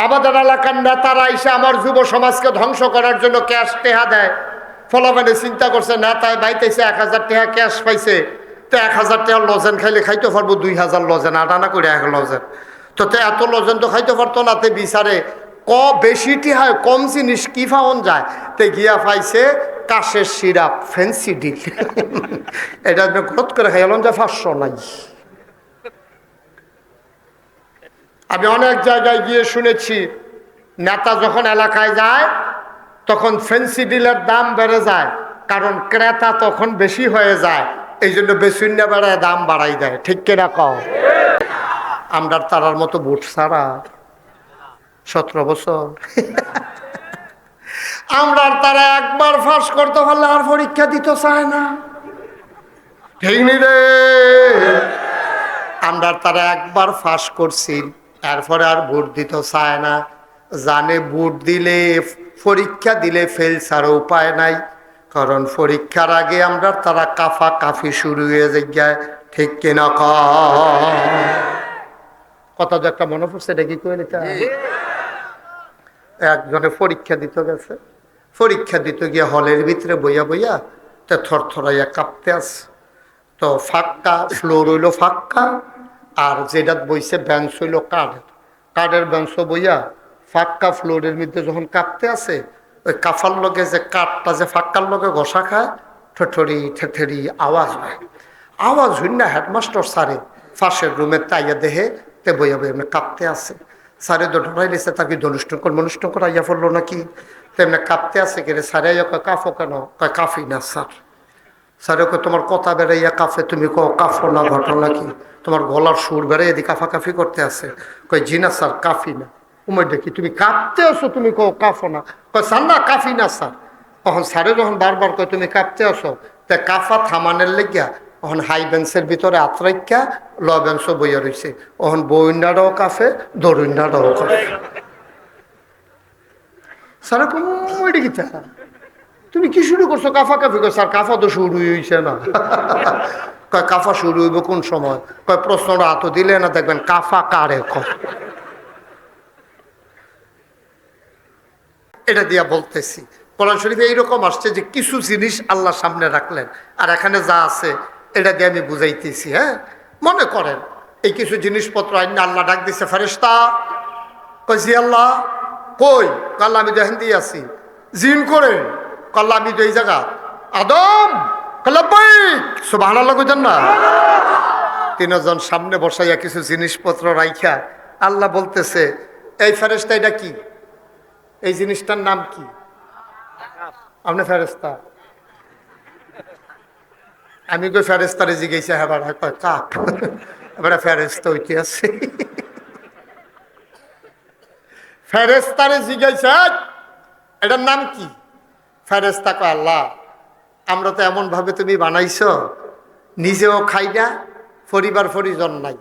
আমাদের এলাকার নেতারা এসে আমার যুব সমাজকে ধ্বংস করার জন্য ক্যাশ টেহা দেয়। ফলাফলে চিন্তা করছে নেতায় বাইতেছে 1000 টাকা ক্যাশ পাইছে, তো 1000 টাকা লজেন খাইলে খাইতে পারবো 2000 লজেন, আটানা করে 1 লজেন। তো এত লজেন তো খাইতে পারতো না। তে বিচারে বেশিটি হয় কম জিনিস কি পাওন যায়, তে গিয়া পাইছে কাশের সিরাপ ফ্যান্সি ডিল। এটা গ্রোথ করে খাইলাম যে 500 নাই। আমি অনেক জায়গায় গিয়ে শুনেছি নেতা যখন এলাকায় যায় তখন ফ্যান্সি ডিলের দাম বেড়ে যায়, কারণ ক্রেতা তখন বেশি হয়ে যায়, এই জন্য বেশিন্য বেড়ায় দাম বাড়াই দেয়। ঠিক কিনা কও? আমরা তারার মতো বুট ছাড়া 17 বছর আমরা তারা একবার ফাঁস করতে পারলে আর পরীক্ষা দিতে চায় না। ঠিক নি রে? আমরা তারা একবার ফাঁস করছি, এরপরে আর ভোট দিতে চায় না, জানে ভোট দিলে পরীক্ষা দিলে ফেল ছাড়া উপায় নাই। কারণ পরীক্ষার আগে আমরা তারা কাফা কাফি শুরু হয়ে যায়। ঠিক কিনা কথা যে একটা মনে পড়ছে, এটা কি করে নিতে? একজনে পরীক্ষা দিতে গেছে, পরীক্ষা দিতে গিয়ে হলের ভিতরে বইয়া বইয়া তো থরথরাইয়া কাঁপতে আছে। তো ফাঁকা ফ্লোর হইলো ফাঁকা, আর যেটা বইছে বেঞ্চ হইলো কাঠের বেঞ্চ বইয়া ফাঁকা ফ্লোরের মধ্যে যখন কাঁপতে আছে, ওই কাফার লগে যে কাঠটা যে ফাঁকার লগে ঘষা খায়, ঠেঠরি ঠেঠেরি আওয়াজ হয়। আওয়াজ হই না হেডমাস্টার স্যারে ফাঁসের রুমের তাইয়া দেহে তে বইয়া বইয়া এমনি কাঁপতে আছে। স্যারে তো ঢোড়াই দিচ্ছে, তাকে ধনুষ্টন করে আইয়া পড়লো নাকি, তেমনি কাঁপতে আছে কে রে স্যারে কয় কাফো কেন? কয় কাফি না স্যার। স্যারে কয় তোমার কথা বেড়াইয়া কাফে, তুমি কো কাফো না, ঘটনা কি? তোমার গলার সুর বেড়ে এদিকে কাফাকাফি করতে আছে। কয় জি না স্যার, কাফি না। উমের দেখি তুমি কাঁপতে আসো, তুমি কো কাফো না। কয় স্যার না, কাফি না স্যার। তখন স্যারে যখন বারবার কয় তুমি কাঁপতে আসো, তা কাফা থামানের লেগিয়া তখন হাই বেঞ্চের ভিতরে আত্রাইকা ল বেঞ্চও বইয়া রয়েছে। তখন বইন্ডাটাও কাফে, দরুইন্ডাটাও কাফে। স্যারে কই গীতা তুমি কি শুরু করছো কাফা কাফি? কয় স্যার কাফা তো শুরু হয়েছে না। কয় কাফা শুরু হইব কোন সময়? কয় প্রশ্নটা হাত দিলে না দেখবেন কাফা কারে কয়। এটা দিয়া বলতেছি কোরআন শরীফে এইরকম আসছে যে কিছু জিনিস আল্লাহ সামনে রাখলেন, আর এখানে যা আছে এটা দিয়ে আমি বুঝাইতেছি। হ্যাঁ, মনে করেন এই কিছু জিনিসপত্র আইন আল্লাহ ডাক দিচ্ছে ফেরেশতা। কয় জি আল্লাহ। কই? কাল্লা আমি তো এখান দিয়ে আছি। জিন করে? কাল্লা আমি তো এই জায়গা। আদম? কাল্লা বই সুবহানাল্লাহ কইতেন না? 3 জন সামনে বসাইয়া কিছু জিনিসপত্র রাইখা আল্লাহ বলতেছে এই ফেরেশতা এটা কি? এই জিনিসটার নাম কি? আপনি ফেরেশতা? আমি কই ফেরেশতারে জিজ্ঞাসা হেবার কয় কাপ। এবার ফেরেশতা হইতে আছে। ফেরেশতারে জিজ্ঞাসা এটার নাম কি? ফেরেশতা কয় আল্লাহ আমরা তো এমন ভাবে তুমি বানাইছো, নিজেও খাই না, পরিবার পরিজন নাই,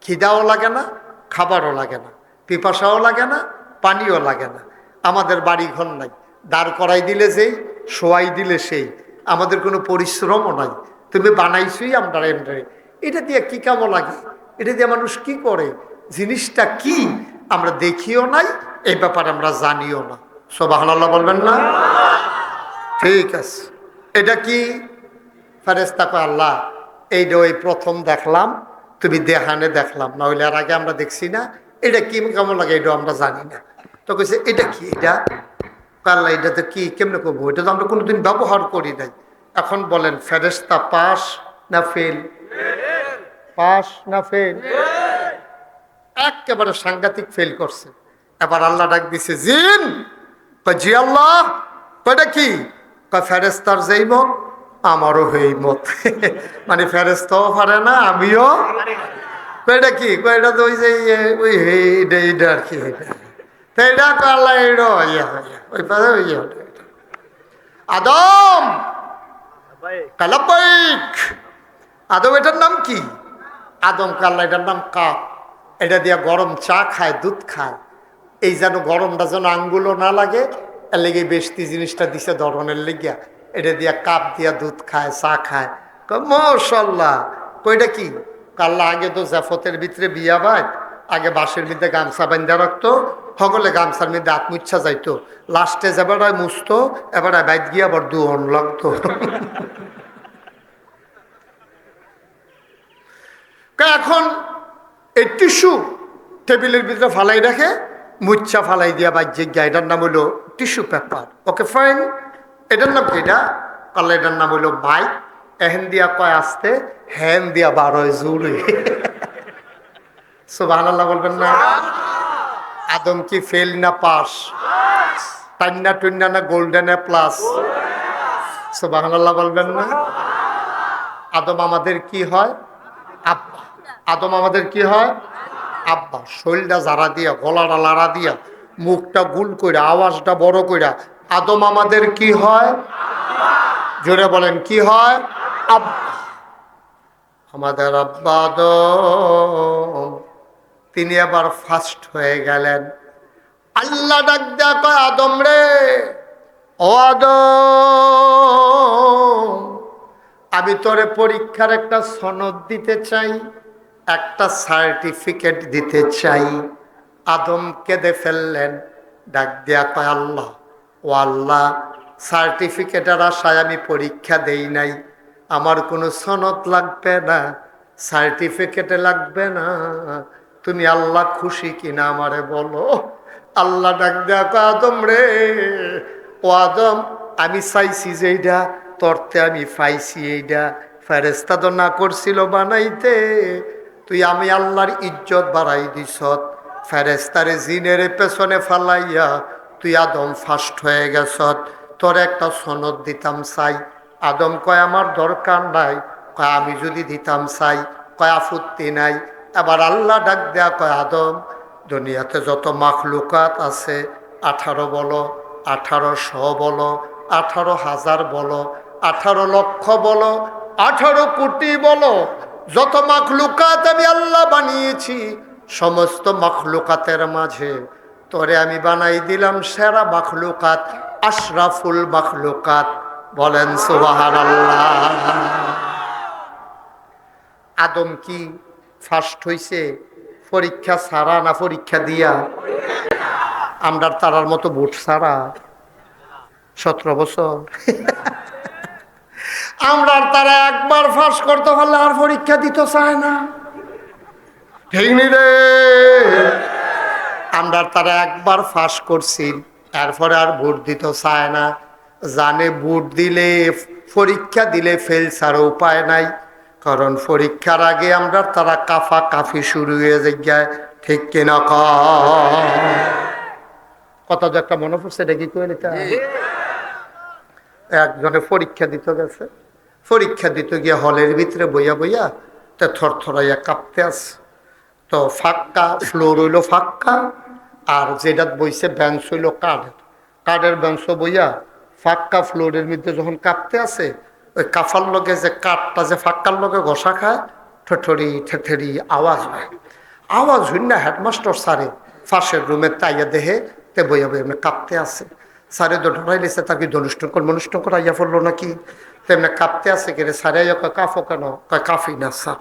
খিদাও লাগে না, খাবারও লাগে না, পিপাসাও লাগে না, পানিও লাগে না, আমাদের বাড়ি ঘর নাই, দাঁড় করাই দিলে যেই, শোয়াই দিলে সেই, আমাদের কোনো পরিশ্রমও নাই, তুমি বানাইছোই আমরা এমনি। এটা দিয়ে কি কামো লাগে? এটা দিয়ে মানুষ কি করে? জিনিসটা কি আমরা দেখিও নাই, এই ব্যাপারে আমরা জানিও না। সুবহানাল্লাহ বলবেন না? ঠিক আছে। এটা কি? ফেরেশতা কয় আল্লাহ এইটা ওই প্রথম দেখলাম, তুমি দেখানে দেখলাম, না হইলে আর আগে আমরা দেখছি না। এটা কি কেমন লাগে এটা আমরা জানি না। তো কইছে এটা কি? এটা আল্লাহ এটা তো কি কেমনে করবো? এটা তো আমরা কোনোদিন ব্যবহার করি নাই। এখন বলেন ফেরেশতা পাস না ফেল? পাস না ফেল? একেবারে সাংঘাতিক ফেল করছে। এবার আল্লাহ ডাক দিছে জিন। জি আল্লাহ। কয়টা কি? ফেরেশতার যেই মত আমারও এই মত। মানে ফেরেশতাও পারে না, আমিও। কয়টা কি? কয়টা তো ওই যে ওই এইটা আর কি, এটা আল্লাহ আদম কালাবাইক। আদম এটার নাম কি? আদম কাল্লা এটার নাম কাপ। এটা দিয়া গরম চা খায়, দুধ খায়, এই যেন গরমটা যেন আঙ্গুলও না লাগে, এর লেগে বেশি জিনিসটা দিছে ধরনের লেগিয়া। এটা দিয়া কাপ দিয়া দুধ খায়, চা খায়। মাশাআল্লাহ। কইটা কি? কাল্লা আগে তো জাফতের ভিতরে বিয়া ভাই, আগে বাঁশের মধ্যে গামছা বান্ধা রাখতো, সকলে গামছার মধ্যে আত্মুচ্ছা যাইতো, লাস্টে যেবারায় মুছতো এবারে বাইক গিয়ে আবার দুহন লাগতো। এখন এই টিস্যু টেবিলের ভিতরে ফালাই রাখে, মুচ্ছা ফালাই দিয়া বাহ্যিক গিয়া, এটার নাম হইলো টিস্যু পেপার। ওকে ফাইন, এটার নাম কি? এটা কালে এটার নাম হইলো বাইক। এহেন দিয়া কয় আসতে, হ্যান দিয়া 12 জুড়ে। সুবহানাল্লাহ বলবেন না? আদম কি ফেল না পাস? টান্না টুন্না না গোল্ডেন প্লাস? সুবহানাল্লাহ বলবেন না? আদম আমাদের কি হয়? আব্বা। আদম আমাদের কি হয়? আব্বা। শরীরটা জারা দিয়া, গলাটা লাড়া দিয়া, মুখটা গুল কইরা, আওয়াজটা বড় কইরা, আদম আমাদের কি হয়? জোরে বলেন, কি হয়? আব্বা। আমাদের আব্বা আদম, তিনি আবার ফার্স্ট হয়ে গেলেন। আল্লাহ ডাক দেয়া কয়, আদম রে, ও আদম, আমি তোরে পরীক্ষার একটা সনদ দিতে চাই, একটা সার্টিফিকেট দিতে চাই। আদম কেঁদে ফেললেন, ডাক দেয়া কয়, আল্লাহ, ও আল্লাহ, সার্টিফিকেটের আশায় আমি পরীক্ষা দেই নাই, আমার কোনো সনদ লাগবে না, সার্টিফিকেটে লাগবে না, তুমি আল্লাহ খুশি কিনা আমারে বলো। আল্লাহ ডাক দেয়া কয়, আদম রে, ও আদম, আমি চাইছি যে এইটা, তরতে আমি পাইছি এইটা, ফেরেস্তা তো না করছিল বানাইতে, তুই আমি আল্লাহর ইজ্জত বাড়াই দিস, ফেরেস্তারে জিনের পেছনে ফালাইয়া তুই আদম ফার্স্ট হয়ে গেছ, তোর একটা সনদ দিতাম চাই। আদম কয়, আমার দরকার নাই। কয়, আমি যদি দিতাম চাই? কয়, আপত্তি নাই। এবার আল্লাহ ডাক দেয়া কয়, আদম, দুনিয়াতে যত মাখলুকাত আছে, 18 বলো, 1800 বলো, 18,000 বলো, 18 লক্ষ বলো, 18 কোটি বলো, যত মাখলুকাত আমি আল্লাহ বানিয়েছি, সমস্ত মাখলুকাতের মাঝে তোরে আমি বানাই দিলাম সেরা মাখলুকাত, আশরাফুল মাখলুকাত। বলেন সুবহানাল্লাহ। আদম কি ফার্স্ট হইছে পরীক্ষা ছাড়া না পরীক্ষা দিয়া? আমরা তারার মতো ভোট ছাড়া 17 বছর। আমরা তারা একবার ফাঁস করতে পারলে আর পরীক্ষা দিতে চায় না, ঠিক নি রে? আমরা তারা একবার ফাঁস করছি, এরপরে আর ভোট দিতে চায় না, জানে ভোট দিলে, পরীক্ষা দিলে ফেল ছাড়া উপায় নাই, কারণ পরীক্ষার আগে আমরা তারা কাফা কাফি শুরু হয়ে যায়, ঠিক কিনা? কথা যে একটা মনে পড়ছে, এটা কি কইলে? একজনে পরীক্ষা দিতে গেছে, পরীক্ষা দিতে গিয়ে হলের ভিতরে বইয়া বইয়া তে থরথরাইয়া কাঁপতে আছে। তো ফাঁকা ফ্লোর হইল ফাঁকা, আর যেটা বইছে বেঞ্চ হইল কাঠের, কাঠের বেঞ্চ বইয়া ফাঁকা ফ্লোরের মধ্যে যখন কাঁপতে আছে, ওই কাফার লগে যে কাঠটা যে ফাঁকার লগে ঘষা খায়, ঠেঠরি ঠেঠেরি আওয়াজ হয়। আওয়াজ হই না হেডমাস্টার স্যারে ফাঁসের রুমে তাইয়া দেহে তে বইয়া বইয়া এমনি কাঁপতে আছে। স্যারে তো ঢোড়াই লেছে, তাকে অনুষ্ঠান করাইয়া পড়লো নাকি, তেমনি কাঁপতে আছে কে রে? স্যারে কয়, কাফো কেন? কয়, কাফি না স্যার।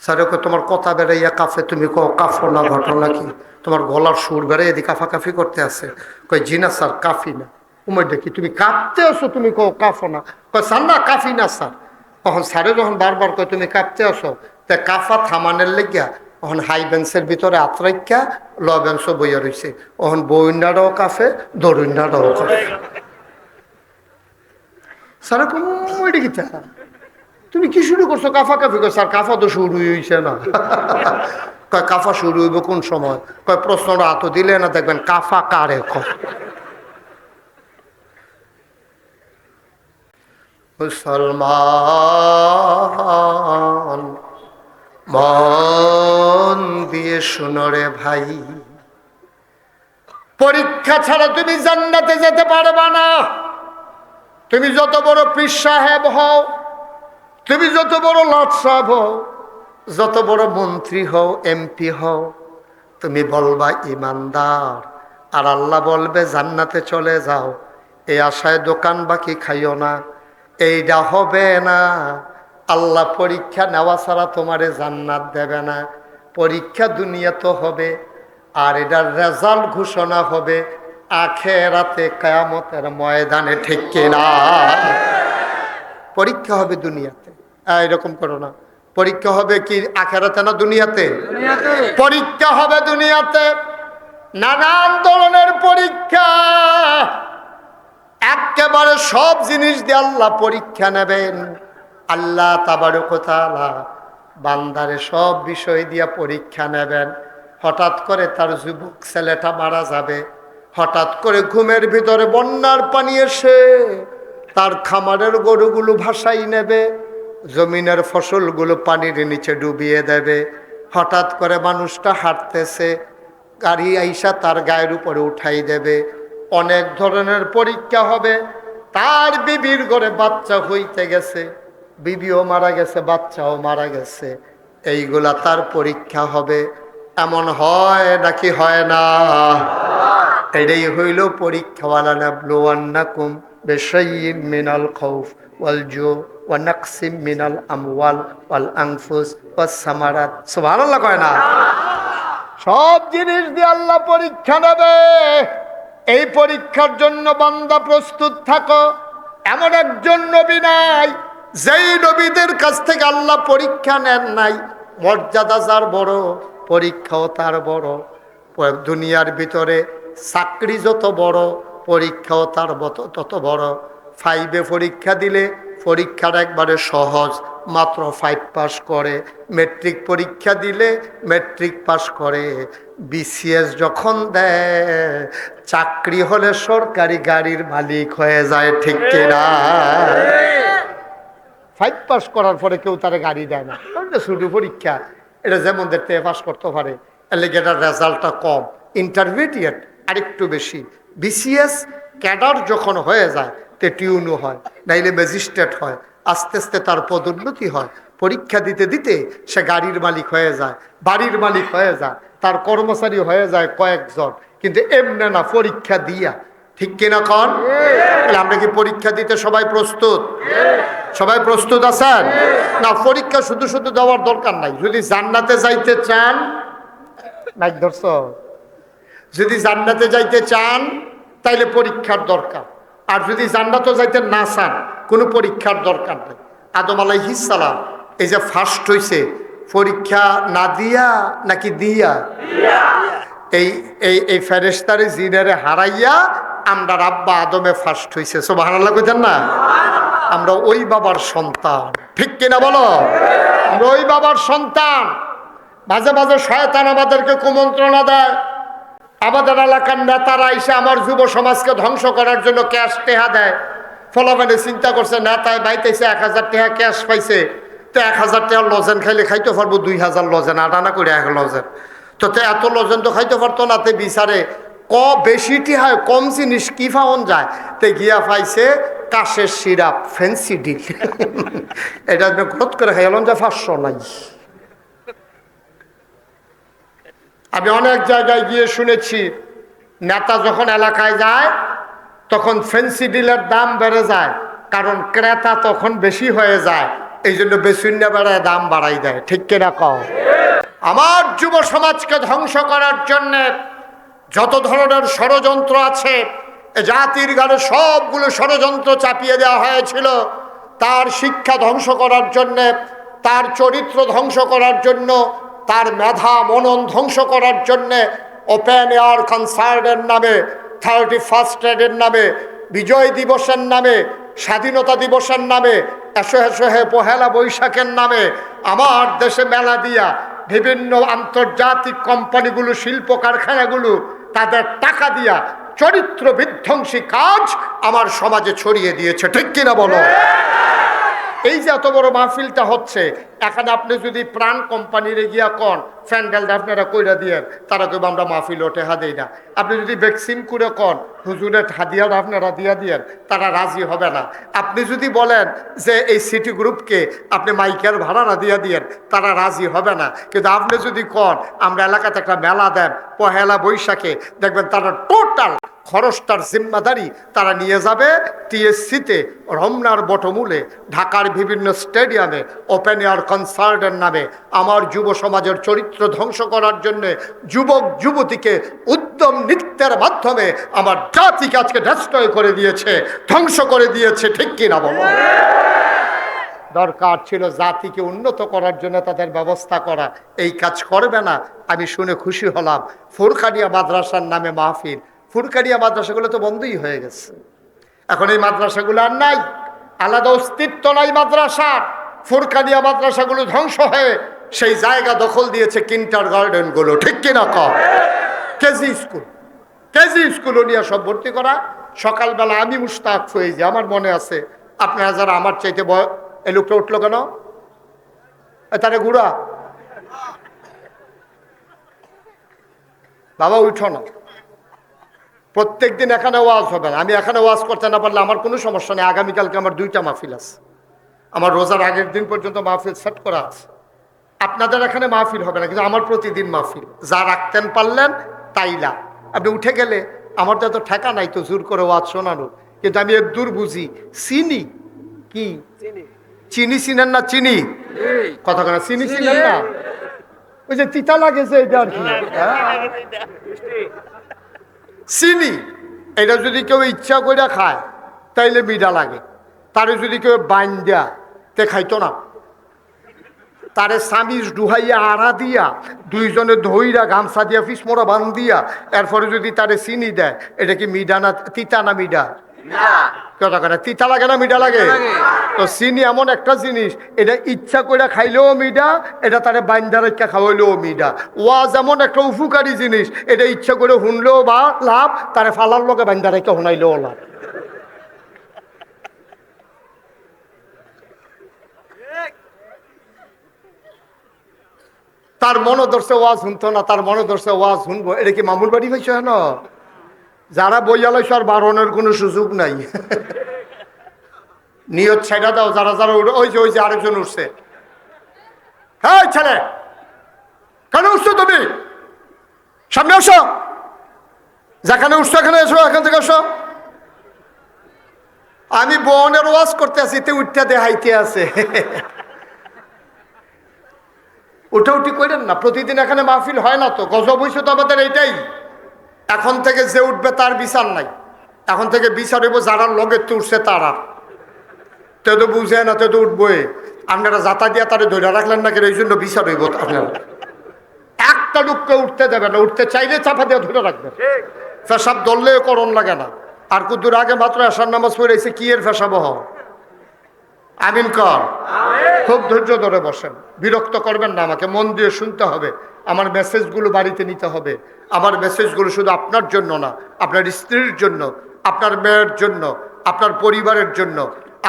স্যারে কয়, তোমার কথা বেড়াইয়া কাফে, তুমি কো কাফো না, ঘটনা কি? তোমার গলার সুর বেড়ে এদিকে কাফাকাফি করতে আছে। কয়, জি না স্যার, কাফি না। উমের দেখি তুমি কাঁপতে আসো, তুমি কো কাফো না। কয়, স্যার না, কাফি না স্যার। তখন স্যারে যখন বারবার কয় তুমি কাঁপতে আসো, তা কাফা থামানের লেগিয়া ওখান হাই বেঞ্চের ভিতরে আত্রাইকা ল বেঞ্চ বইয়া রয়েছে, ওখান বইন্ডারাও কাফে, দরুন্ডারাও কাফে। স্যার কমে কি তুমি কি শুরু করছো কাফা কাফি? কয়, স্যার কাফা তো শুরু হয়েছে না। কয়, কাফা শুরু হইব কোন সময়? কয়, প্রশ্নটা হাত দিলে না দেখবেন কাফা কারে কয়। মুসলমান মন দিয়ে শুনো রে ভাই, পরীক্ষা ছাড়া তুমি জান্নাতে যেতে পারবা না। তুমি যত বড় পীর সাহেব হও, তুমি যত বড় লাট সাহেব হও, যত বড় মন্ত্রী হও, এমপি হও, তুমি বলবা ইমানদার, আর আল্লাহ বলবে জান্নাতে চলে যাও, এই আশায় দোকান বাকি খাইও না, এইটা হবে না। আল্লাহ পরীক্ষা নেওয়া ছাড়া তোমারে জান্নাত দেবে না। পরীক্ষা দুনিয়াতে হবে, আর এটার রেজাল্ট ঘোষণা হবে আখিরাতে কিয়ামতের ময়দানে, ঠিক কিনা? পরীক্ষা হবে দুনিয়াতে, এরকম করো না। পরীক্ষা হবে কি আখিরাতে না দুনিয়াতে? পরীক্ষা হবে দুনিয়াতে, নানান ধরনের পরীক্ষা। একেবারে সব জিনিস দিয়ে আল্লাহ পরীক্ষা নেবেন। আল্লাহ তাবারক ওয়া তাআলা বান্দারে সব বিষয় দিয়া পরীক্ষা নেবেন। হঠাৎ করে তার যুবক ছেলেটা মারা যাবে, হঠাৎ করে ঘুমের ভিতরে বন্যার পানি এসে তার খামারের গরুগুলো ভাসাই নেবে, জমিনের ফসলগুলো পানির নিচে ডুবিয়ে দেবে। হঠাৎ করে মানুষটা হাঁটতেছে, গাড়ি আইসা তার গায়ের উপরে উঠাই দেবে। অনেক ধরনের পরীক্ষা হবে। তার বিবির ঘরে বাচ্চা হইতে গেছে, বিবিও মারা গেছে, বাচ্চাও মারা গেছে, এইগুলা তার পরীক্ষা হবে। এমন হয় নাকি হয় না? এটাই হইল পরীক্ষা। ওয়ালা নাবলুওয়ান্নাকুম বিশাইইম মিনাল খাউফ ওয়াল জু ওয়া নাকসিম মিনাল আমওয়াল ওয়াল আনফুস ওয়াস সামারাত। সুবহানাল্লাহ কয় না? সব জিনিস দিয়ে আল্লাহ পরীক্ষা নেবে। এই পরীক্ষার জন্য বান্দা প্রস্তুত থাকো। এমন একজন নবী নাই যেই নবীদের কাছ থেকে আল্লাহ পরীক্ষা নেন নাই। মর্যাদা যার বড়, পরীক্ষাও তার বড়। দুনিয়ার ভিতরে চাকরি যত বড়, পরীক্ষাও তার তত বড়। 5-এ পরীক্ষা দিলে পরীক্ষার একবারে সহজ, মাত্র 5 পাস করে। মেট্রিক পরীক্ষা দিলে মেট্রিক পাস করে। বিসিএস যখন দেয়, চাকরি হলে সরকারি গাড়ির মালিক হয়ে যায়, ঠিক কিনা? 5 পাস করার পরে কেউ তার গাড়ি দেয় না, শুধু পরীক্ষা। এটা যেমন দেখতে পাস করতে পারে, এটার রেজাল্টটা কম। ইন্টারমিডিয়েট আরেকটু বেশি। বিসিএস ক্যাডার যখন হয়ে যায়, তে টিউনও হয়, নাইলে ম্যাজিস্ট্রেট হয়। আস্তে আস্তে তার পদোন্নতি হয়। পরীক্ষা দিতে দিতে সে গাড়ির মালিক হয়ে যায়, বাড়ির মালিক হয়ে যায়, তার কর্মচারী হয়ে যায় কয়েকজন। কিন্তু এমনি না, পরীক্ষা দিয়া, ঠিক কিনা কন? আমরা কি পরীক্ষা দিতে সবাই প্রস্তুত? সবাই প্রস্তুত আছেন না? পরীক্ষা শুধু শুধু দেওয়ার দরকার নাই। যদি জান্নাতে যাইতে চান, নাই ধরছ, যদি জান্নাতে যাইতে চান তাইলে পরীক্ষার দরকার। আর যদি জান্নাতে যাইতে না চান, কোনো পরীক্ষার দরকার নেই। আদম আলাইহিস সালাম এই যে ফার্স্ট হইছে, পরীক্ষা না দিয়া নাকি দিয়া? এই এই এই ফেরেশতারে জিনেরে হারাইয়া আমরা আব্বা আদমে ফার্স্ট হইছে। সুবহানাল্লাহ কইতেন না? আমরা ওই বাবার সন্তান, ঠিক কিনা বলো? আমরা ওই বাবার সন্তান। মাঝে মাঝে শয়তান আমাদেরকে কুমন্ত্রণা দেয়। আমাদের এলাকার নেতারা এসে আমার যুব সমাজকে ধ্বংস করার জন্য ক্যাশ টেহা দেয়। ফলাফলে চিন্তা করছে, নেতায় বাইতেছে 1000 টাকা ক্যাশ পাইছে, তো 1000 টাকা লজেন খাইলে খাইতে পারবো 2000 লজেন, আটানা করে 1 লজেন। তো এত লজেন তো খাইতে পারতো না। তে বিচারে বেশিটি হয়, কম জিনিস কি পাওন যায়, তে গিয়া পাইছে কাশের সিরাপ, ফ্যান্সি ডিল। এটা গ্রোথ করে খাইলাম যে 500 নাই। আমি অনেক জায়গায় গিয়ে শুনেছি, নেতা যখন এলাকায় যায় তখন ফ্যান্সি ডিলের দাম বেড়ে যায়, কারণ ক্রেতা তখন বেশি হয়ে যায়। এই জন্য বেশিন্য বেড়ায় দাম বাড়াই দেয়, ঠিক কিনা কও? আমার যুব সমাজকে ধ্বংস করার জন্য যত ধরনের ষড়যন্ত্র আছে, জাতির গালে সবগুলো ষড়যন্ত্র চাপিয়ে দেওয়া হয়েছিল। তার শিক্ষা ধ্বংস করার জন্যে, তার চরিত্র ধ্বংস করার জন্য, তার মেধা মনন ধ্বংস করার জন্যে ওপেন এয়ার কনসার্টের নামে, 31st এর নামে, বিজয় দিবসের নামে, স্বাধীনতা দিবসের নামে, এসে পহেলা বৈশাখের নামে আমার দেশে মেলা দিয়া বিভিন্ন আন্তর্জাতিক কোম্পানিগুলো, শিল্প কারখানাগুলো তাদের টাকা দিয়া চরিত্র বিধ্বংসী কাজ আমার সমাজে ছড়িয়ে দিয়েছে, ঠিক কিনা বলো? এই যে এত বড় মাহফিলটা হচ্ছে, এখানে আপনি যদি প্রাণ কোম্পানিরে গিয়া কন প্যান্ডেলটা আপনারা কইরা দিয়ে, তারা কেউ আমরা মাহফিল ওঠে দেই না। আপনি যদি ভ্যাকসিন করে কন হুজুরের হাদিয়াটা আপনারা দিয়া দিয়েন, তারা রাজি হবে না। আপনি যদি বলেন যে এই সিটি গ্রুপকে আপনি মাইকের ভাড়া দিয়া দিয়েন, তারা রাজি হবে না। কিন্তু আপনি যদি কন আমরা এলাকাতে একটা মেলা দেন পহেলা বৈশাখে, দেখবেন তারা টোটাল খরচটার জিম্মাদারি তারা নিয়ে যাবে টিএসসিতে, রমনার বটমূলে, ঢাকার বিভিন্ন স্টেডিয়ামে, ওপেন এয়ার কনসার্টের নামে আমার যুব সমাজের চরিত্র ধ্বংস করার জন্য যুবক যুবতীকে উদ্যম নৃত্যের মাধ্যমে আমার জাতিকে আজকে ডেস্ট্রয় করে দিয়েছে, ধ্বংস করে দিয়েছে। ঠিক কিনা বলো? দরকার ছিল জাতিকে উন্নত করার জন্য তাদের ব্যবস্থা করা, এই কাজ করবে না। আমি শুনে খুশি হলাম ফুরকানিয়া মাদ্রাসার নামে মাহফিল। ফুরকানিয়া মাদ্রাসাগুলো তো বন্ধই হয়ে গেছে, এখন এই মাদ্রাসাগুলো আর নাই, আলাদা অস্তিত্ব নাই মাদ্রাসার। ফুরকানিয়া মাদ্রাসাগুলো ধ্বংস হয়ে সেই জায়গা দখল দিয়েছে কিন্টার গার্ডেন গুলো। ঠিক কিনা কম? কেজি স্কুলও নিয়ে সব ভর্তি করা। সকালবেলা আমি মুশতাক হয়ে যাই, আমার মনে আছে আপনারা যারা আমার চাইতে এই লোকটা উঠলো কেন, তারে গুড়া বাবা উঠো না। প্রত্যেক দিন এখানে ওয়াজ হবে না, আমি এখানে ওয়াজ করতে না পারলে আমার কোনো সমস্যা নেই। আগামীকালকে আমার 2টা মাহফিল আছে, আমার রোজার আগের দিন পর্যন্ত মাহফিল সেট করা আছে। আপনাদের এখানে মাহফিল হবে না, কিন্তু আমার প্রতিদিন মাহফিল। যা রাখতেন পারলেন তাইলা, আপনি উঠে গেলে আমার তো এত ঠেকা নাই তো জোর করে ওয়াজ শোনানোর। কিন্তু আমি এর দূর বুঝি, চিনি কি চিনি চিনেন না? চিনি কথা কেন? চিনি চিনেন না? ওই যে তিতা লাগে যে এটা আর কি, চিনি এটা যদি কেউ ইচ্ছা করে খায় তাইলে মিঠা লাগে, তারে যদি কেউ বাইন্দা তে খাইতো না। তারে সামিজ ডুহাইয়া আড়া দিয়া দুইজনে ধইরা গামছা দিয়া ফিসমোড়া বান দিয়া এরপরে যদি তারে চিনি দেয়, এটা কি মিঠা না তিতা না মিঠা? কথা করে তিতা লাগে না মিঠা লাগে? তো চিনি এমন একটা জিনিস, এটা ইচ্ছা করে খাইলেও মিঠা, এটা তারে বাইন্দা রেখা খাওয়াইলেও মিঠা। ওয়াজ এমন একটা উপকারী জিনিস, এটা ইচ্ছা করে শুনলেও বা লাভ, তারে ফালার লগে বাইন্দা রেখা শুনাইলেও লাভ। তার মনে ধরছে ওয়াজ শুনতো না, তার মনে ধরছে ওয়াজ শুনবো। এটা কি মামুর বাড়ি হয়েছে না? যারা বইয়ালাইছে আর বারণের কোনো সুযোগ নাই। নিয়ত ছেড়া দাও। যারা যারা ওই যে আরেকজন উঠছে, হ্যাঁ ছেলে কেন উঠছো তুমি? সামনে আসো, যেখানে উঠছো এখানে এসো, এখান থেকে আসো। আমি বোনের ওয়াজ করতে আছি, তে উঠতে দেখাইতে আছে। উঠি করেন না, প্রতিদিন এখানে মাহফিল হয় না তো। গজব হইছে তো আমাদের এইটাই। এখন থেকে যে উঠবে তার বিচার নাই, এখন থেকে বিচার হইব যারা লগে উঠছে তারা। তে তো বুঝে না, তে তো উঠবই। আপনারা যাতা দিয়া তারে ধরে রাখলেন না, এই জন্য বিচার হইব। আপনারা একটা লোককে উঠতে দেবে না, উঠতে চাইলে চাপা দিয়ে ধরে রাখবেন। পেশাব ধরলেও করণ লাগে না। আর কুদুর আগে মাত্র আসার নামাজ পড়েছে, কি এর পেশাব হ? আমিন কর। খুব ধৈর্য ধরে বসেন, বিরক্ত করবেন না আমাকে, মন দিয়ে শুনতে হবে। আমার মেসেজগুলো বাড়িতে নিতে হবে। আমার মেসেজগুলো শুধু আপনার জন্য না, আপনার স্ত্রীর জন্য, আপনার মেয়ের জন্য, আপনার পরিবারের জন্য,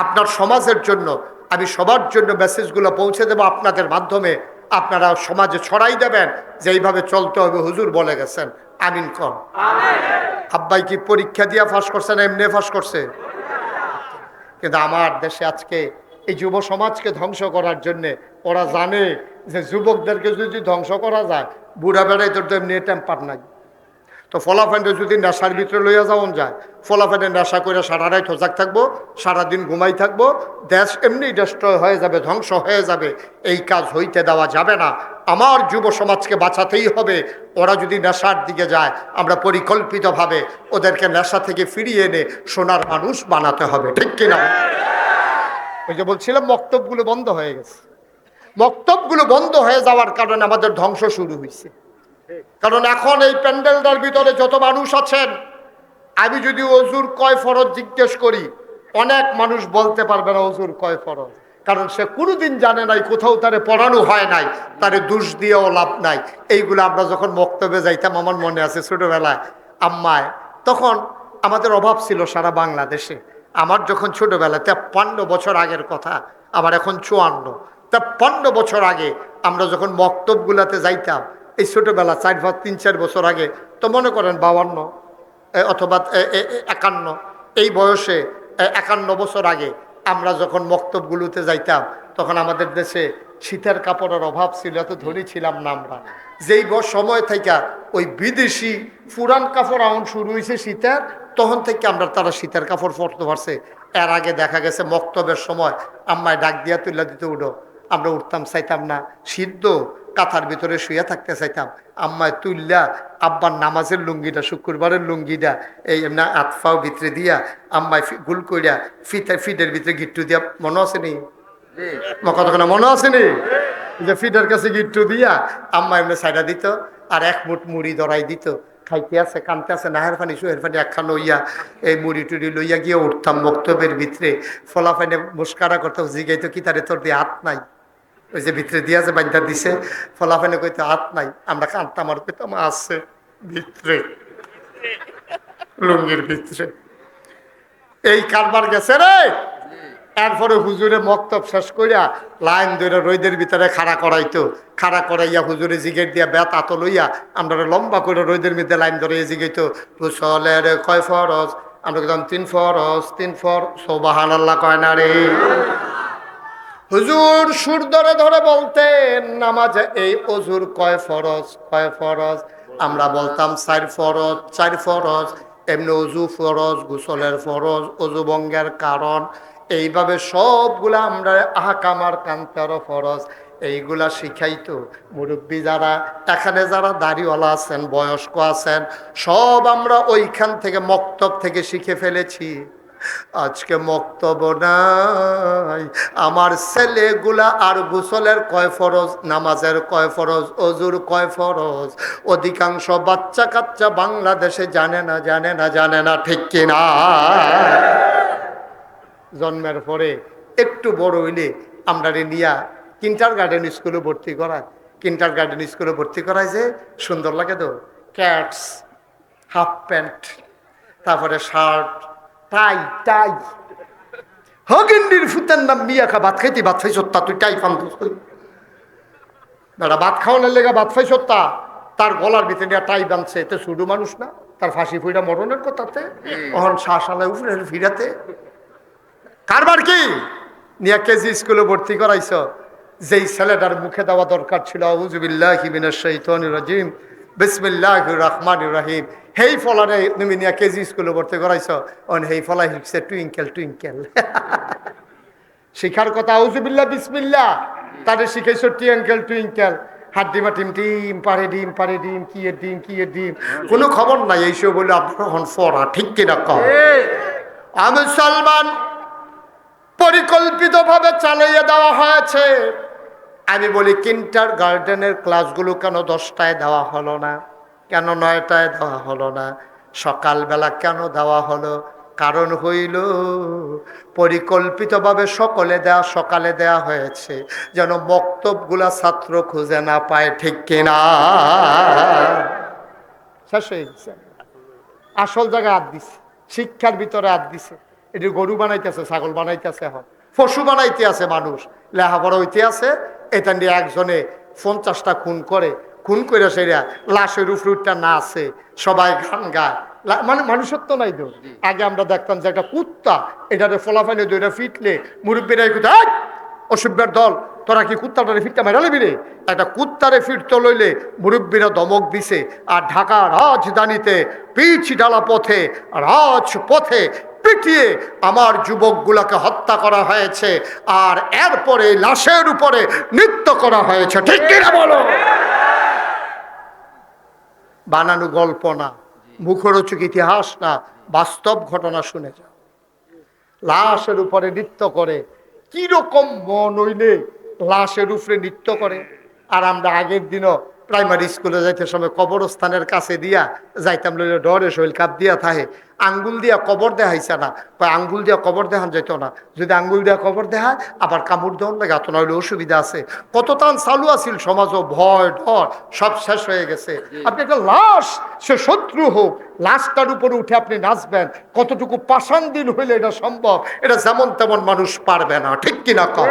আপনার সমাজের জন্য। আমি সবার জন্য মেসেজগুলো পৌঁছে দেবো আপনাদের মাধ্যমে। আপনারা সমাজে ছড়াই দেবেন যে এইভাবে চলতে হবে, হুজুর বলে গেছেন। আমিন কর। আব্বাই কি পরীক্ষা দিয়ে ফাঁস করছে না এমনি ফাঁস করছে? কিন্তু আমার দেশে আজকে এই যুব সমাজকে ধ্বংস করার জন্যে ওরা জানে যে যুবকদেরকে যদি ধ্বংস করা যায়, বুড়া বেড়াই তোর তো এমনি টেম্পার নাই। তো ফলাফেন্ডে যদি নেশার ভিতরে লইয়া যাওয়ান যায়, ফলাফেন্ডে নেশা করে সারা রাত সজাগ থাকবো, সারাদিন ঘুমাই থাকবো, দেশ এমনি ডিস্ট্রয় হয়ে যাবে, ধ্বংস হয়ে যাবে। এই কাজ হইতে দেওয়া যাবে না। আমার যুব সমাজকে বাঁচাতেই হবে। ওরা যদি নেশার দিকে যায়, আমরা পরিকল্পিতভাবে ওদেরকে নেশা থেকে ফিরিয়ে এনে সোনার মানুষ বানাতে হবে। ঠিক কিনা? ওই যে বলছিলাম মক্তবগুলো বন্ধ হয়ে গেছে। মক্তবগুলো বন্ধ হয়ে যাওয়ার কারণে আমাদের ধ্বংস শুরু হয়েছে। কারণ এখন এই প্যান্ডেলটার ভিতরে যত মানুষ আছেন, আমি যদি অজুর কয় ফরজ জিজ্ঞেস করি, অনেক মানুষ বলতে পারবে না অজুর কয় ফরজ। কারণ সে কোনোদিন জানে নাই, কোথাও তারে পড়ানো হয় নাই, তারে দোষ দিয়েও লাভ নাই। এইগুলো আমরা যখন বক্তব্যে যাইতাম, আমার মনে আছে ছোটবেলায় আম্মায়, তখন আমাদের অভাব ছিল সারা বাংলাদেশে। আমার যখন ছোটবেলা 53 বছর আগের কথা, আমার এখন 54, 53 বছর আগে আমরা যখন মক্তবগুলাতে যাইতাম, এই ছোটবেলা 3-4 বছর আগে, তো মনে করেন 52 অথবা 51, এই বয়সে 51 বছর আগে আমরা যখন মক্তবগুলোতে যাইতাম, তখন আমাদের দেশে শীতের কাপড়ের অভাব ছিল, এত ধনী ছিলাম না আমরা। যেই সময় থেকে ওই বিদেশি পুরান কাপড় আউন শুরু হয়েছে শীতের, তখন থেকে আমরা তারা শীতের কাপড় পরতে পারছে। এর আগে দেখা গেছে মক্তবের সময় আম্মায় ডাক দিয়া তুলে দিতে, উঠো আমরা উঠতাম চাইতাম না, সিদ্ধ কাঁথার ভিতরে শুয়ে থাকতে চাইতাম। আম্মায় তুললা আব্বার নামাজের লুঙ্গিটা, শুক্রবারের লুঙ্গিটা এই এমনি আতফাও ভিতরে দিয়া আম্মায় গুল কইরা ফিটের ভিতরে গিট্টু দিয়া, মনে আছে নি কতক্ষণ মনে আছে নি, যে ফিটের কাছে গিট্টু দিয়া আম্মা এমনি সাইডা দিত আর এক মুঠ মুড়ি ধরাই দিত। খাইতে আছে কানতে আছে, নাহের পানি সুহের পানি একখান লইয়া এই মুড়ি টুড়ি লইয়া গিয়ে উঠতাম বক্তব্যের ভিতরে। ফলাফাইনে মুস্কারা করতো, জিগাইতো কি তারে তোর দিয়ে হাত নাই, ওই যে ভিতরে দিয়া যে বান্ধা দিছে, ফলাফাইনে কইতো হাত নাই, আমরা কানতাম আর কইতাম আছে ভিতরে লুঙ্গির ভিতরে। এই কারবার গেছে রে। এরপরে হুজুরে মক্তব শেষ করিয়া লাইন ধরে রোদের ভিতরে খাড়া করাইতো, খাড়া করাইয়া হুজুরে জিগের দিয়া বেত আত লইয়া আমরা লম্বা করে রোদের মধ্যে লাইন ধরে জিগাইতো, গোসলের কয় ফরজ, আমরা কইতাম 3 ফরজ 3 সুবহানাল্লাহ কয় না রে। হুজুর সুর ধরে ধরে বলতেন নামাজে এই অজুর কয় ফরজ, কয় ফরজ, আমরা বলতাম 4 ফরজ 4 ফরজ। এমনি অজু ফরজ, গোসলের ফরজ, অজু ভঙ্গের কারণ, এইভাবে সবগুলা আমরা আহকামার কান্তার ফরজ এইগুলা শিখাইতো মুরব্বী যারা এখানে, যারা দাড়িওয়ালা আছেন বয়স্ক আছেন, সব আমরা ওইখান থেকে মক্তব থেকে শিখে ফেলেছি। আজকে মক্তব নাই, আমার ছেলেগুলা আর গোসলের কয় ফরজ, নামাজের কয় ফরজ, অজুর কয় ফরজ অধিকাংশ বাচ্চা কাচ্চা বাংলাদেশে জানে না, জানে না, জানে না, ঠিক কিনা? জন্মের পরে একটু বড় হইলে আমরা নিয়া কিন্টার গার্ডেন স্কুলে ভর্তি করায়, কিন্টার গার্ডেন স্কুলে ভর্তি করায় যে সুন্দর লাগে তো, ক্যাটস, হাফ প্যান্ট, তারপরে শার্ট, টাই টাই। হগিন্ডির ফুতের নাম মিয়া খা ভাত খাইতি, ভাত খাই সত্তা, তুই টাই পান দাদা ভাত খাওয়ানোর লেগে ভাত খাই সত্তা, তার গলার ভিতরে টাই বাঁধছে, এতে শুধু মানুষ না, তার ফাঁসি ফুইটা মরণের কথাতে অহন শ্বাসালায় উপরে ফিরাতে কারবার কি নিয়া কেজি স্কুলে ভর্তি করাইছ। যেই ছেলেটার মুখে দেওয়া দরকার ছিল আউযু বিল্লাহি মিনাশ শাইতানির রাজিম বিসমিল্লাহির রহমানির রহিম, হেই ফলারে তুমি নিয়া কেজি স্কুলে ভর্তি করাইছ, অন হেই ফলাই শিখছে টুইঙ্কেল টুইঙ্কেল। শিখার কথা আউযু বিল্লাহ বিসমিল্লাহ, তাদের শিখাইছ টুইঙ্কেল টুইঙ্কেল, হাড্ডিমা টিম টিম পারে ডিম পারে ডিম, কি এর ডিম কি এর ডিম, কোনো খবর নাই এইসব বলে আপনার হন ফরা, ঠিক কিনা কম? আমি সালমান পরিকল্পিতভাবে চালিয়ে দেওয়া হয়েছে। আমি বলি কিন্টার গার্ডেনের ক্লাসগুলো কেন 10টায় দেওয়া হলো না, কেন 9টায় দেওয়া হলো না, সকালবেলা কেন দেওয়া হলো? কারণ হইল পরিকল্পিতভাবে সকালে দেয়া হয়েছে যেন মক্তবগুলা ছাত্র খুঁজে না পায়, ঠিক কিনা? শেষ হয়ে গেছে, আসল জায়গায় হাত দিছে, শিক্ষার ভিতরে হাত দিছে। এটি গরু বানাইতেছে, ছাগল বানাইতেছে, এখন পশু বানাইতে আছে মানুষ, লেখাপড়া হইতে আছে। এটা নিয়ে একজনে 50টা খুন করে সেরা লাশের উপরটা না আছে, সবাই গান গায়, মানে মানুষত্ব নাই তো। আগে আমরা দেখতাম যে একটা কুত্তা, এটাতে ফলাফাইলে দুইটা ফিটলে মুরব্বীরাই কোথায় অসভ্যের দল, তোরা কি কুত্তাটারে ফিটটা মেরা লেবি রে? একটা কুত্তারে ফিরতে লইলে মুরব্বীরা দমক দিছে। আর ঢাকা রাজধানীতে পিচ ঢালা পথে, রাজপথে পিটিয়ে আমার যুবকগুলাকে হত্যা করা হয়েছে, আর এরপরে লাশের উপরে নৃত্য করা হয়েছে, ঠিক কিনা বলো? বানানো গল্প না, মুখরোচক ইতিহাস না, বাস্তব ঘটনা শুনে যাও। লাশের উপরে নৃত্য করে, কিরকম মন হইলে লাশের উপরে নৃত্য করে। আর আমরা আগের দিনও প্রাইমারি স্কুলে যাইতে সময় কবরস্থানের কাছে দিয়া যাইতাম, লইলে ডরে শৈল কাপ দিয়া থাকে, আঙ্গুল দিয়া কবর দেখাইছে না, আঙ্গুল দিয়া কবর দেখান যাইত না। যদি আঙ্গুল দিয়া কবর দেখায় আবার কামড় দেওয়ার লাগে, এত নইলে অসুবিধা আছে। কত টান চালু আছিল সমাজও, ভয় ডর সব শেষ হয়ে গেছে। আপনি একটা লাশ, সে শত্রু হোক, লাশটার উপরে উঠে আপনি নাচবেন, কতটুকু পাষাণ দিন হইলে এটা সম্ভব? এটা যেমন তেমন মানুষ পারবে না, ঠিক কিনা কম?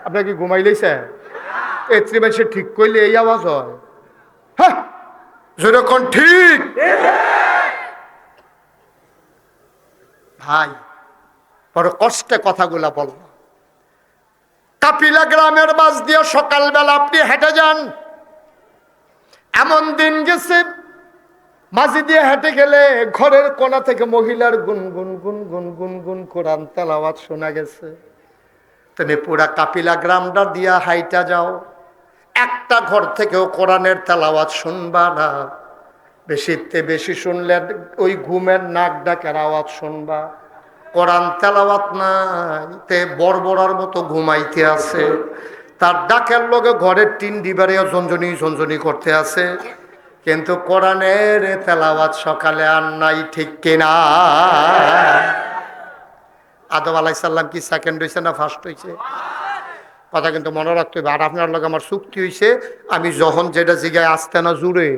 আপনার কি ঘুমাইলেছে? এত্রি মানুষের ঠিক করলে এই আওয়াজ হয়, হ্যাঁ যেরকম ঠিক। ভাই বড় কষ্টে কথাগুলা বলবো। কাপিলা গ্রামের বাস দিয়ে সকালবেলা আপনি হেঁটে যান, এমন দিন গেছে মাঝি দিয়ে হেঁটে গেলে ঘরের কোণা থেকে মহিলার গুনগুন গুনগুন গুনগুন কোরআন তেলাওয়াত শোনা গেছে। তুমি পুরা কাপিলা গ্রামটা দিয়া হাইটা যাও, একটা ঘর থেকেও কোরআনের তেলাওয়াত শুনবা না। বেশিতে বেশি শুনলে ওই ঘুমের নাক ডাকের আওয়াজ শুনবা। কোরআন তেলাওয়াত নাই, তে বড়বড়ার মতো ঘুমাইতে আছে, তার ডাকের লগে ঘরের টিন ডিবারে ঝনঝনি ঝনঝনি করতে আছে, কিন্তু কোরআনের তেলাওয়াত সকালে আর নাই, ঠিক কিনা? আদম আলাইহিস সালাম কি সেকেন্ড হয়েছে না ফার্স্ট হয়েছে? কথা কিন্তু মনে রাখতে হবে। আর আপনার লগে আমার চুক্তি হয়েছে, আমি যখন যেটা জিগায় আসতে না জুড়ে,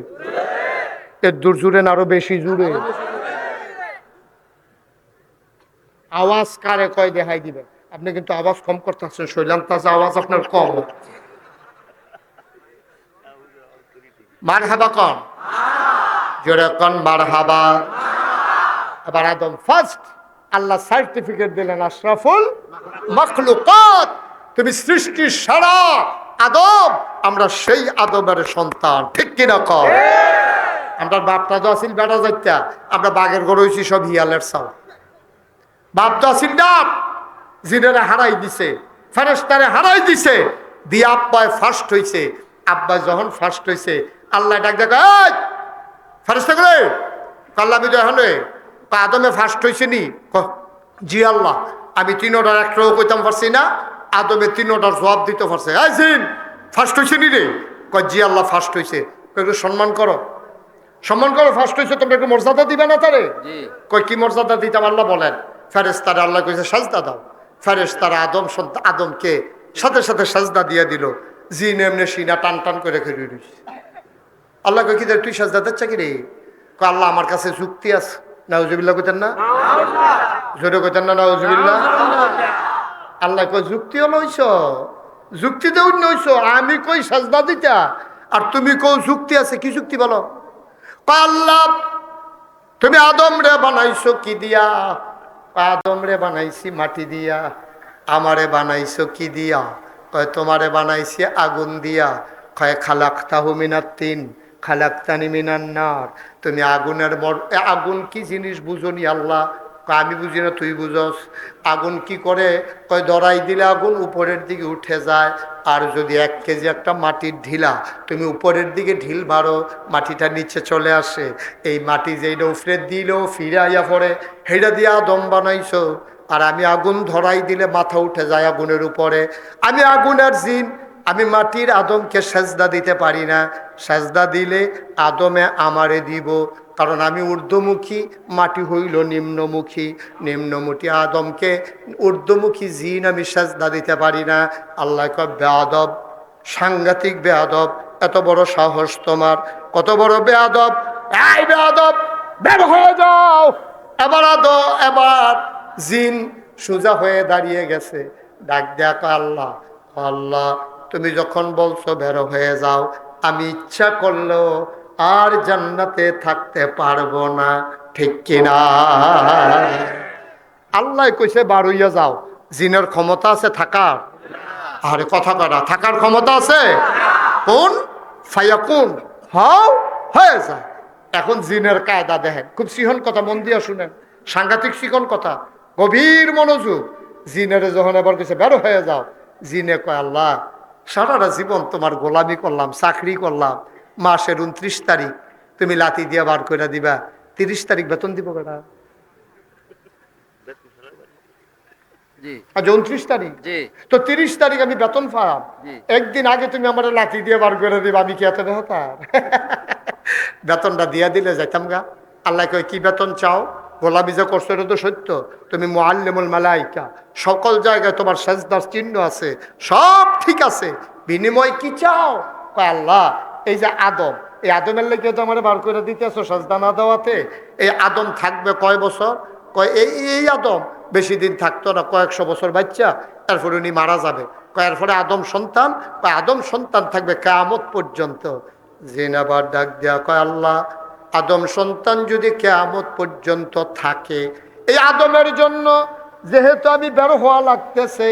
এর দূর জুড়ে না আরো বেশি জুড়ে আওয়াজ কারে কয় দেখাই দিবেন। আপনি কিন্তু আওয়াজ কম করতে আসছেন, শৈলাম তাজা আওয়াজ আপনার কম। মারহাবা কন, জোরে কন মারহাবা। এবার আদম ফার্স্ট, আল্লাহ সার্টিফিকেট দিলেন আশরাফুল মাখলুকাত, তুমি সৃষ্টির সারা আদম, আমরা সেই আদমের সন্তান, ঠিক কিনা কর? আমরা বাপটা তো আসিল বেটা যাইতা, আমরা বাঘের গরু হয়েছি সব হিয়ালের চাও। বাপ তো আসিল ডাক, জিনেরা হারাই দিছে, ফেরেশতারে হারাই দিছে, দিয়ে আব্বায় ফার্স্ট হয়েছে। আব্বা যখন ফার্স্ট হয়েছে, আল্লাহ ডাক ডাক, এই ফেরেশতা করে আল্লাহ আমি যখন আদমে ফার্স্ট হয়েছে নি? জি আল্লাহ, আমি তিনোটার একটাও কইতাম পারছি না, আদমে তিনোটার জবাব দিতে পারছে। এই জিন ফার্স্ট হয়েছে নি রে? কয় জি আল্লাহ ফার্স্ট হয়েছে। একটু সম্মান করো, সম্মান করো, ফার্স্ট হয়েছে, তোমরা একটু মর্যাদা দিবে না তারে? কয় কি মর্যাদা দিতাম? আল্লাহ বলেন, ফেরেশতারা আল্লাহ কইছে সাজদা দাও। ফেরেশতারা আদমকে সাথে সাথে সাজদা দিয়ে দিল। জিন এমনি সিনা টান টান করে খেয়ে রয়েছে। আল্লাহ কই কি তুই সাজদা দিচ্ছ কি রে? কয় আল্লাহ আমার কাছে যুক্তি আছে। নাউজুবিল্লাহ কইতেন না? জোরে কইতেন না নাউজুবিল্লাহ? আল্লাহ কই যুক্তি হলো হইছ, যুক্তি দেউ নইছ, আমি কই সাজদা দিতা আর তুমি কও যুক্তি আছে। কি যুক্তি বলো? আল্লাহ তুমি আদম রে বানাইছো কি দিয়া? আদম রে বানাইছি মাটি দিয়া। আমারে বানাইছো কি দিয়া? কয় তোমারে বানাইছি আগুন দিয়া। কয় খালাকতাহু মিনাত তিন খালাকতানি মিনান নার, তুমি আগুনের আগুন কি জিনিস বুঝনি আল্লাহ? আমি বুঝি না, তুই বুঝস। আগুন কি করে? কয় দরাই দিলে আগুন উপরের দিকে উঠে যায়, আর যদি 1 কেজি একটা মাটির ঢিলা তুমি উপরের দিকে ঢিল মারো, মাটিটা নিচে চলে আসে। এই মাটি যেইটা উপরে দিলেও ফিরে আইয়া পড়ে, সেইটা দিয়ে আদম বানাইছো। আর আমি আগুন ধরাই দিলে মাথা উঠে যায় আগুনের উপরে। আমি আগুনের জিন, আমি মাটির আদমকে সেজদা দিতে পারি না। সেজদা দিলে আদমে আমারে দিব, কারণ আমি ঊর্ধ্বমুখী, মাটি হইল নিম্নমুখী। নিম্নমুখী আদমকে ঊর্ধ্বমুখী জিন আমি সেজদা দিতে পারি না। আল্লাহ কয় বেয়াদব, সাংঘাতিক বেয়াদব, এত বড় সাহস তোমার, কত বড় বেয়াদব! এই বেয়াদব, বের হয়ে যাও। এবার জিন সোজা হয়ে দাঁড়িয়ে গেছে, ডাক দেয়া কয় আল্লাহ, আল্লাহ তুমি যখন বলছো বের হয়ে যাও, আমি ইচ্ছা করলেও আর জান্নাতে থাকতে পারবো না, ঠিক কিনা? আল্লাহ কইছে বার হইয়া যাও। জিনের ক্ষমতা আছে থাকার? আরে কথা করা, থাকার ক্ষমতা আছে? কোন ফায়াকুন, হও হয়ে যায়। এখন জিনের কায়দা দেখেন, খুব সিহন কথা, মন দিয়া শুনেন, সাংঘাতিক শিখন কথা, গভীর মনোযোগ। জিনের যখন এবার কইছে বের হয়ে যাও, জিনে কয় আল্লাহ সারাটা জীবন তোমার গোলামি করলাম, চাকরি করলাম, মাসের 29 তারিখ তুমি লাথি দিয়া বার করে দিবা, 30 তারিখ বেতন দিব বেটা। আজ 29 তারিখ, তো 30 তারিখ আমি বেতন পাম, একদিন আগে তুমি আমার লাথি দিয়ে বার করে দিবা, আমি কি এত বেহতার? বেতনটা দিয়া দিলে যাইতাম গা। আল্লাহ কয় কি বেতন চাও? গোলামি যে করছো এটা তো সত্য, তুমি মুআল্লিমুল মালাইকা, সকল জায়গায় তোমার সাজদার চিহ্ন আছে, সব ঠিক আছে, বিনিময় কি চাও? কয় আল্লাহ এই যে আদম, এই আদমের লেগে তো আমার বার করে দিতেছো সাজদা না দেওয়াতে। এই আদম থাকবে কয় বছর? কয় এই আদম বেশি দিন থাকতো না, কয়েকশো বছর বাচ্চা, তারপরে উনি মারা যাবে। কয় এরপরে আদম সন্তান, কয় আদম সন্তান থাকবে কিয়ামত পর্যন্ত। জিন আবার ডাক দেয়া কয় আল্লাহ আদম সন্তান যদি কিয়ামত পর্যন্ত থাকে, এই আদমের জন্য যেহেতু আমি বের হওয়া লাগতেছে,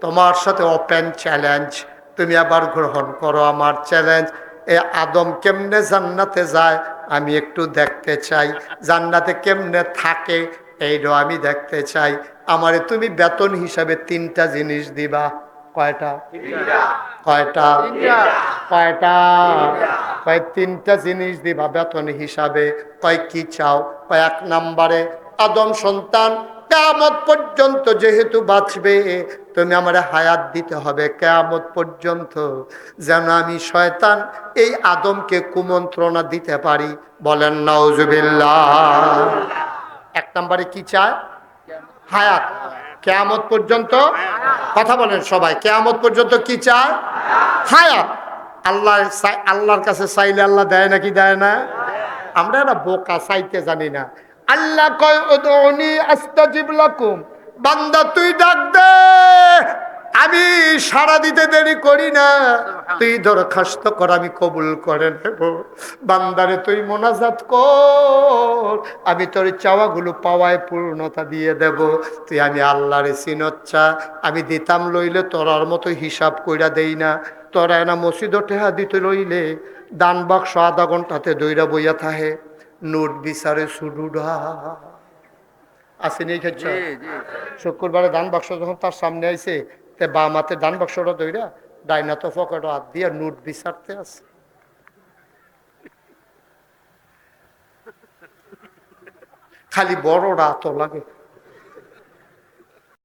তোমার সাথে ওপেন চ্যালেঞ্জ, তুমি আবার গ্রহণ করো আমার চ্যালেঞ্জ। এ আদম কেমনে জান্নাতে যায় আমি একটু দেখতে চাই, জান্নাতে কেমনে থাকে এইটাও আমি দেখতে চাই। আমারে তুমি বেতন হিসাবে 3টা জিনিস দিবা। কয়টা? কয়টা? কয়টা? কয় 3টা জিনিস দিবা বেতন হিসাবে। কয় কি চাও? কয় 1 নম্বরে আদম সন্তান কিয়ামত পর্যন্ত যেহেতু বাঁচবে, তুমি আমারে হায়াত দিতে হবে কিয়ামত পর্যন্ত, যেন আমি শয়তান এই আদমকে কুমন্ত্রণা দিতে পারি। বলেন নাউজুবিল্লাহ। 1 নম্বরে কি চায়? হায়াত। কিয়ামত পর্যন্ত কথা বলেন সবাই, কিয়ামত পর্যন্ত কি চায়? হায়াত। আল্লাহর কাছে চাইলে আল্লাহ দেয় নাকি দেয় না? আমরা না বোকা, চাইতে জানি না। আল্লাহ কয় উদউনি আস্তাজিব লাকুম, বান্দা তুই ডাক দে, আমি সাড়া দিতে দেরি করি না। তুই দরখাস্ত কর, আমি কবুল করে নেব। বান্দারে তুই মোনাজাত কর, আমি তোর চাওয়াগুলো পাওয়ায় পূর্ণতা দিয়ে দেব। তুই আমি আল্লাহরে চিনচ্ছা, আমি দিতাম লইলে তোরার মতো হিসাব কইরা দেই না। তোরা না মসজিদ টেহা দিতে লইলে দান বাক্স আধা ঘন্টাতে দইরা বইয়া থাহে, নোট বিচারে সুডুডা আসেনি। খেয়েছ শুক্রবারে দান বাক্স যখন তার সামনে আইছে, তে বাম হাতে দান বাক্সটা দইরা ডাইনা তো পকেট হাত দিয়া নোট বিচারতে আছে। খালি বড়রা তো লাগে।